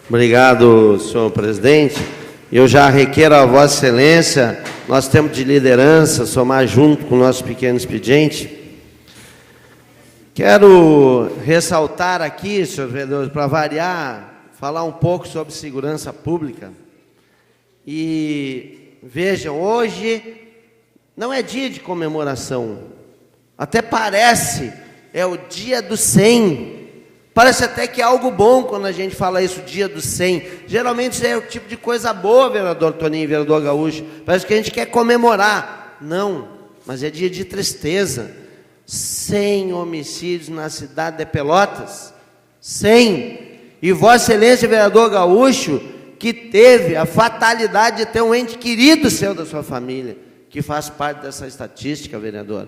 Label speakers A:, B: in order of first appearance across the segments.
A: Obrigado, senhor presidente. Eu já requeiro a Vossa Excelência, nós temos de liderança, somar junto com o nosso pequeno expediente. Quero ressaltar aqui, senhor vereador, para variar, falar um pouco sobre segurança pública. E vejam, hoje não é dia de comemoração, até parece, é o dia do 100. Parece até que é algo bom quando a gente fala isso, dia do 100. Geralmente é o tipo de coisa boa, vereador Toninho, vereador Gaúcho. Parece que a gente quer comemorar. Não, mas é dia de tristeza. 100 homicídios na cidade de Pelotas. 100. E Vossa Excelência, vereador Gaúcho, que teve a fatalidade de ter um ente querido seu da sua família, que faz parte dessa estatística, vereador.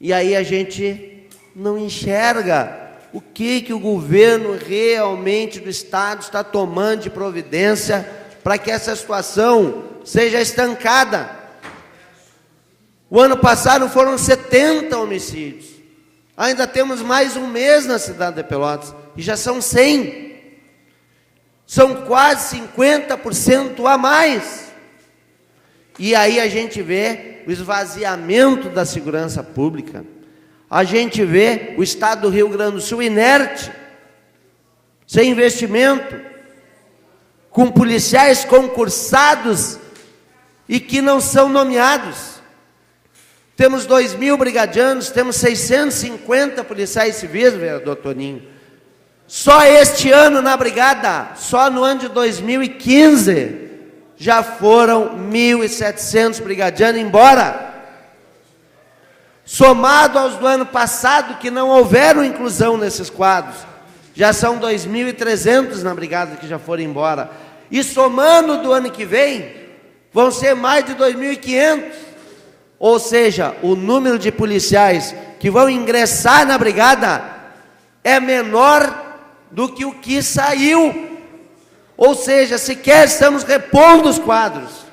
A: E aí a gente não enxerga o que o governo realmente do Estado está tomando de providência para que essa situação seja estancada. O ano passado foram 70 homicídios. Ainda temos mais um mês na cidade de Pelotas e já são 100. São quase 50% a mais. E aí a gente vê o esvaziamento da segurança pública. A gente vê o Estado do Rio Grande do Sul inerte, sem investimento, com policiais concursados e que não são nomeados. Temos 2.000 brigadianos, temos 650 policiais civis, vereador Toninho. Só este ano na brigada, só no ano de 2015, já foram 1.700 brigadianos embora. Somado aos do ano passado, que não houveram inclusão nesses quadros, já são 2.300 na brigada que já foram embora. E somando do ano que vem, vão ser mais de 2.500. Ou seja, o número de policiais que vão ingressar na brigada é menor do que o que saiu. Ou seja, sequer estamos repondo os quadros.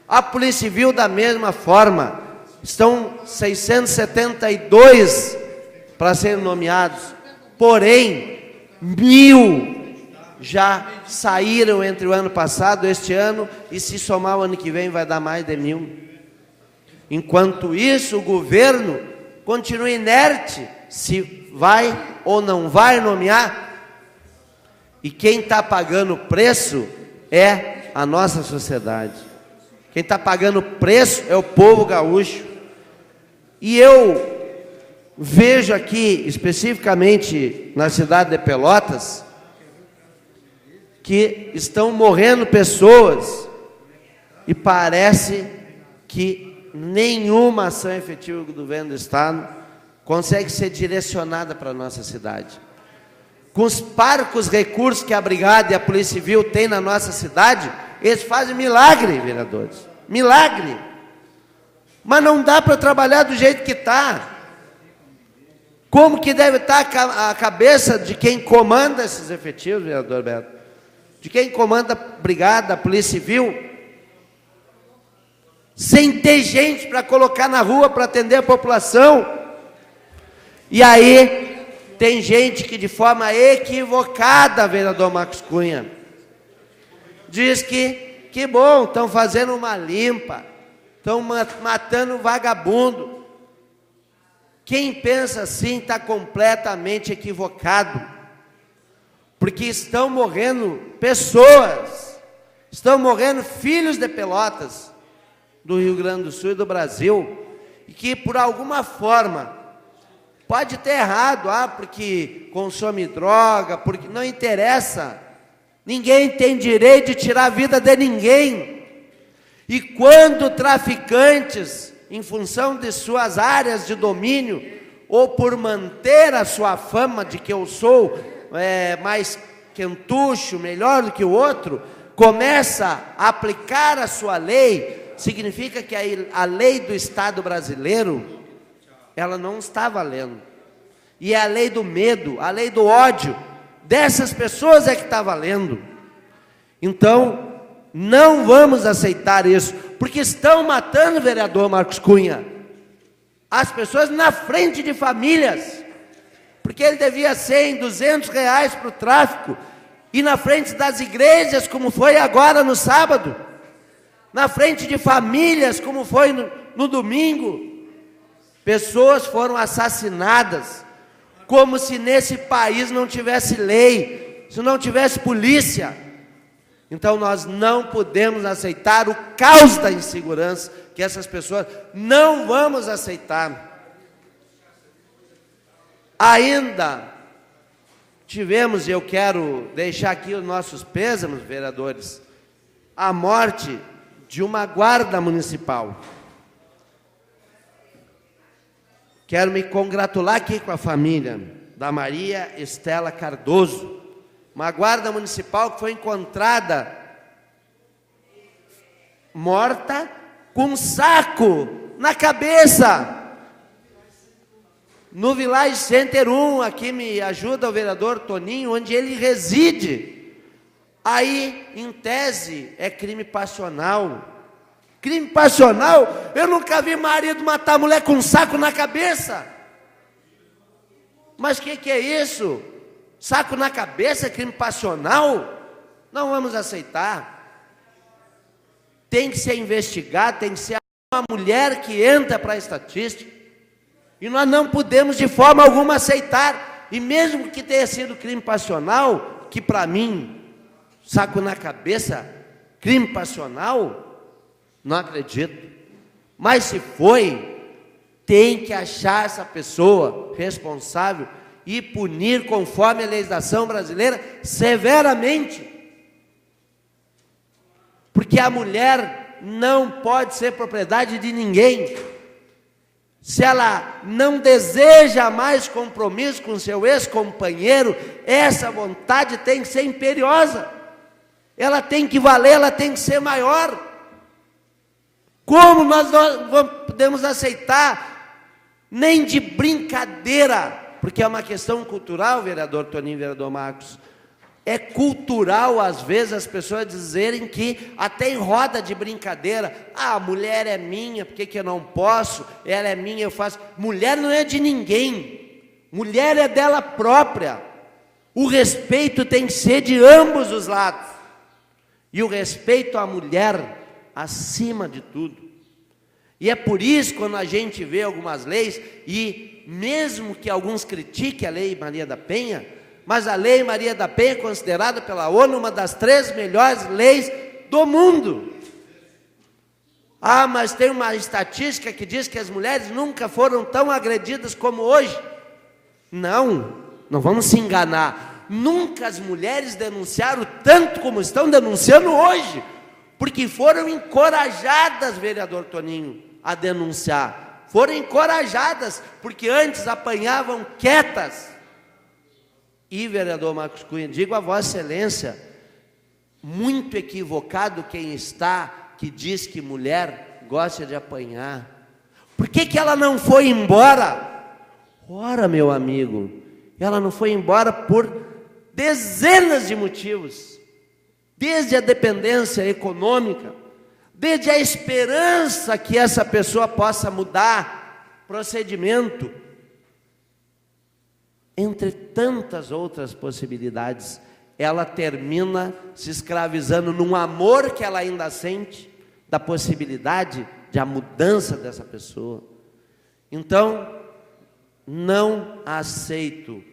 A: A Polícia Civil, da mesma forma, estão 672 para serem nomeados, porém, 1.000 já saíram entre o ano passado e este ano, e se somar o ano que vem vai dar mais de 1.000. Enquanto isso, o governo continua inerte, se vai ou não vai nomear, e quem está pagando o preço é a nossa sociedade. Quem está pagando o preço é o povo gaúcho. E eu vejo aqui, especificamente na cidade de Pelotas, que estão morrendo pessoas e parece que nenhuma ação efetiva do governo do Estado consegue ser direcionada para a nossa cidade. Com os parcos recursos que a Brigada e a Polícia Civil têm na nossa cidade, eles fazem milagre, vereadores. Milagre. Mas não dá para trabalhar do jeito que está. Como que deve estar a cabeça de quem comanda esses efetivos, vereador Beto? De quem comanda a Brigada, a Polícia Civil? Sem ter gente para colocar na rua para atender a população. E aí, tem gente que de forma equivocada, vereador Marcos Cunha, diz que bom, estão fazendo uma limpa, estão matando vagabundo. Quem pensa assim está completamente equivocado, porque estão morrendo pessoas, estão morrendo filhos de Pelotas, do Rio Grande do Sul e do Brasil, e que por alguma forma, pode ter errado, porque consome droga, porque não interessa, ninguém tem direito de tirar a vida de ninguém. E quando traficantes, em função de suas áreas de domínio, ou por manter a sua fama de que eu sou mais quentucho, melhor do que o outro, começa a aplicar a sua lei, significa que a lei do Estado brasileiro, ela não está valendo. E é a lei do medo, a lei do ódio, dessas pessoas é que está valendo. Então, não vamos aceitar isso, porque estão matando, vereador Marcos Cunha, as pessoas na frente de famílias, porque ele devia 100, 200 reais para o tráfico, e na frente das igrejas, como foi agora no sábado, na frente de famílias, como foi no domingo, pessoas foram assassinadas, como se nesse país não tivesse lei, se não tivesse polícia. Então nós não podemos aceitar o caos da insegurança que essas pessoas, não vamos aceitar. Ainda tivemos, e eu quero deixar aqui os nossos pêsames, vereadores, a morte de uma guarda municipal. Quero me congratular aqui com a família da Maria Estela Cardoso, uma guarda municipal que foi encontrada morta com um saco na cabeça, no Village Center 1, aqui me ajuda o vereador Toninho, onde ele reside. Aí, em tese, é crime passional. Crime passional? Eu nunca vi marido matar mulher com um saco na cabeça. Mas o que é isso? Saco na cabeça é crime passional? Não vamos aceitar. Tem que ser investigado, tem que ser uma mulher que entra para a estatística. E nós não podemos de forma alguma aceitar. E mesmo que tenha sido crime passional, que para mim, saco na cabeça, crime passional, não acredito. Mas se foi, tem que achar essa pessoa responsável e punir conforme a legislação brasileira severamente. Porque a mulher não pode ser propriedade de ninguém. Se ela não deseja mais compromisso com seu ex-companheiro, essa vontade tem que ser imperiosa. Ela tem que valer, ela tem que ser maior. Como nós não podemos aceitar, nem de brincadeira, porque é uma questão cultural, vereador Toninho, vereador Marcos. É cultural, às vezes, as pessoas dizerem que, até em roda de brincadeira, a mulher é minha, por que eu não posso? Ela é minha, eu faço. Mulher não é de ninguém, mulher é dela própria. O respeito tem que ser de ambos os lados. E o respeito à mulher, acima de tudo. E é por isso, quando a gente vê algumas leis, e mesmo que alguns critiquem a Lei Maria da Penha, mas a Lei Maria da Penha é considerada pela ONU uma das 3 melhores leis do mundo. Ah, mas tem uma estatística que diz que as mulheres nunca foram tão agredidas como hoje. Não vamos se enganar. Nunca as mulheres denunciaram tanto como estão denunciando hoje, porque foram encorajadas, vereador Toninho, a denunciar. Foram encorajadas, porque antes apanhavam quietas. E, vereador Marcos Cunha, digo a Vossa Excelência, muito equivocado quem está, que diz que mulher gosta de apanhar. Por que ela não foi embora? Ora, meu amigo, ela não foi embora por dezenas de motivos. Desde a dependência econômica, desde a esperança que essa pessoa possa mudar procedimento, entre tantas outras possibilidades, ela termina se escravizando num amor que ela ainda sente, da possibilidade de a mudança dessa pessoa. Então, não aceito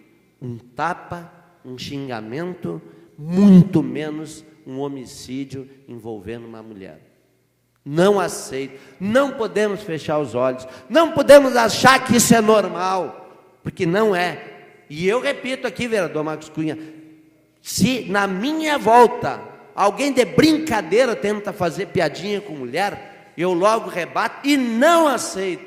A: um tapa, um xingamento, muito menos um homicídio envolvendo uma mulher. Não aceito, não podemos fechar os olhos, não podemos achar que isso é normal, porque não é. E eu repito aqui, vereador Marcos Cunha, se na minha volta alguém de brincadeira tenta fazer piadinha com mulher, eu logo rebato e não aceito,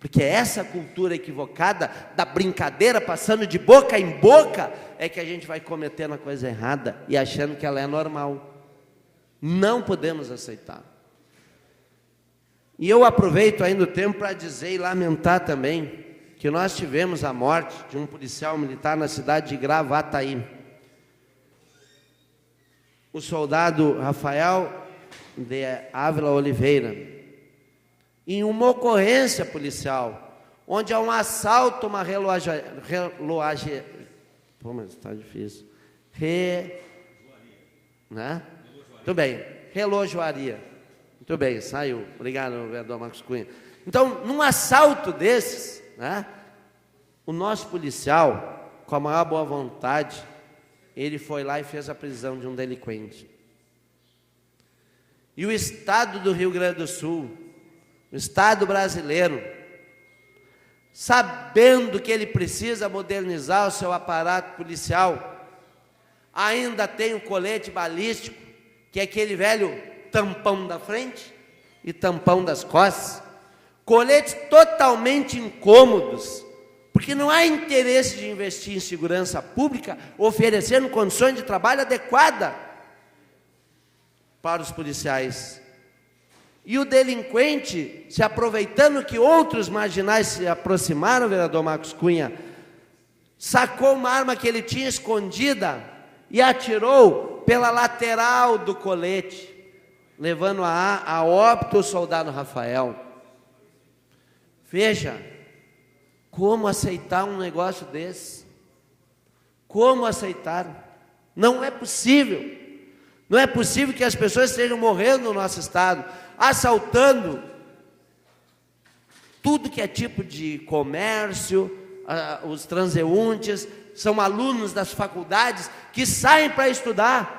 A: porque essa cultura equivocada da brincadeira passando de boca em boca é que a gente vai cometendo a coisa errada e achando que ela é normal. Não podemos aceitar. E eu aproveito ainda o tempo para dizer e lamentar também que nós tivemos a morte de um policial militar na cidade de Gravataí. O soldado Rafael de Ávila Oliveira, em uma ocorrência policial, onde há um assalto, uma né? Muito bem, relojoaria. Muito bem, saiu. Obrigado, vereador Marcos Cunha. Então, num assalto desses, né, o nosso policial, com a maior boa vontade, ele foi lá e fez a prisão de um delinquente. E o Estado do Rio Grande do Sul, o Estado brasileiro, sabendo que ele precisa modernizar o seu aparato policial, ainda tem o colete balístico, que é aquele velho tampão da frente e tampão das costas, coletes totalmente incômodos, porque não há interesse de investir em segurança pública, oferecendo condições de trabalho adequadas para os policiais. E o delinquente, se aproveitando que outros marginais se aproximaram, vereador Marcos Cunha, sacou uma arma que ele tinha escondida e atirou pela lateral do colete, levando a óbito o soldado Rafael. Veja, como aceitar um negócio desse? Como aceitar? Não é possível. Não é possível que as pessoas estejam morrendo no nosso estado, assaltando tudo que é tipo de comércio, os transeuntes, são alunos das faculdades que saem para estudar,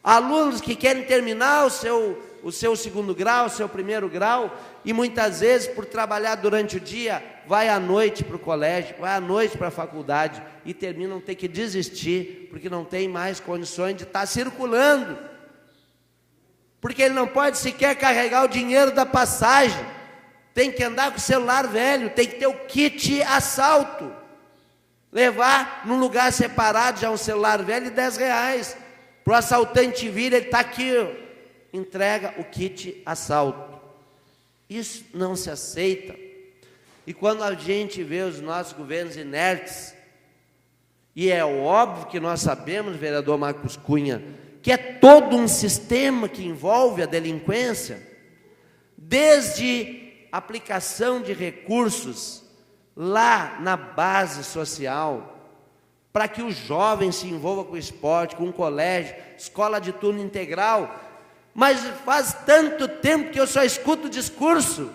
A: alunos que querem terminar o seu segundo grau, o seu primeiro grau, e muitas vezes, por trabalhar durante o dia, vai à noite para o colégio, vai à noite para a faculdade, e terminam ter que desistir, porque não tem mais condições de estar circulando, porque ele não pode sequer carregar o dinheiro da passagem, tem que andar com o celular velho, tem que ter o kit assalto, levar num lugar separado já um celular velho de R$10, para o assaltante vir, ele está aqui, entrega o kit assalto. Isso não se aceita. E quando a gente vê os nossos governos inertes, e é óbvio que nós sabemos, vereador Marcos Cunha, que é todo um sistema que envolve a delinquência, desde aplicação de recursos lá na base social, para que o jovem se envolva com o esporte, com o colégio, escola de turno integral. Mas faz tanto tempo que eu só escuto discurso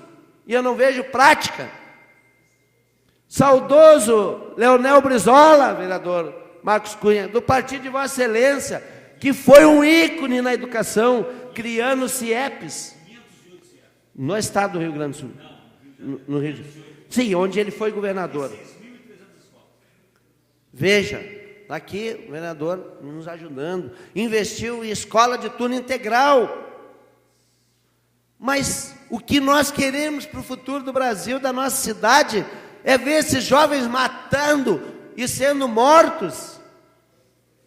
A: e eu não vejo prática. Saudoso Leonel Brizola, vereador Marcos Cunha, do partido de Vossa Excelência, que foi um ícone na educação, criando CIEPs no estado do Rio Grande do Sul. No Rio de Janeiro. Sim, onde ele foi governador. Veja, está aqui o vereador nos ajudando, investiu em escola de turno integral. Mas o que nós queremos para o futuro do Brasil, da nossa cidade, é ver esses jovens matando e sendo mortos,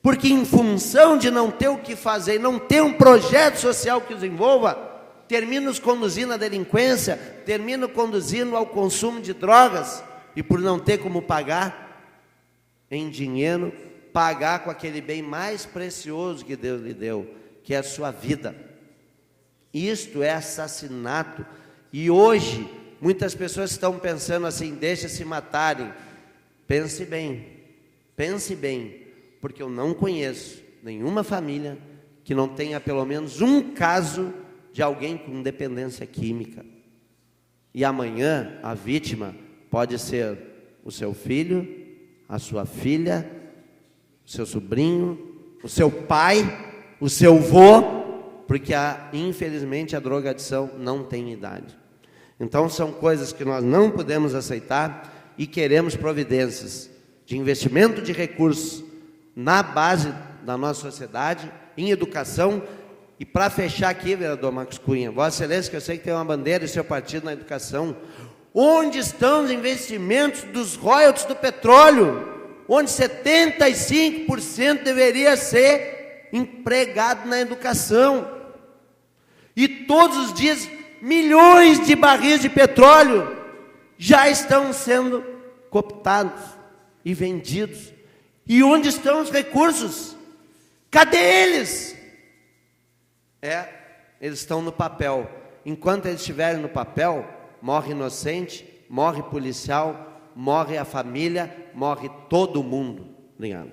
A: porque em função de não ter o que fazer, não ter um projeto social que os envolva, terminam os conduzindo à delinquência, terminam conduzindo ao consumo de drogas, e por não ter como pagar em dinheiro, pagar com aquele bem mais precioso que Deus lhe deu, que é a sua vida. Isto é assassinato. E hoje, muitas pessoas estão pensando assim, deixa se matarem. Pense bem, porque eu não conheço nenhuma família que não tenha pelo menos um caso de alguém com dependência química. E amanhã a vítima pode ser o seu filho, a sua filha, o seu sobrinho, o seu pai, o seu avô, porque infelizmente a drogadição não tem idade. Então são coisas que nós não podemos aceitar e queremos providências de investimento de recursos na base da nossa sociedade, em educação. E para fechar aqui, vereador Marcos Cunha, Vossa Excelência, que eu sei que tem uma bandeira e seu partido na educação, onde estão os investimentos dos royalties do petróleo, onde 75% deveria ser empregado na educação, e todos os dias milhões de barris de petróleo já estão sendo cooptados e vendidos. E onde estão os recursos? Cadê eles? Eles estão no papel. Enquanto eles estiverem no papel, morre inocente, morre policial, morre a família, morre todo mundo. Obrigado.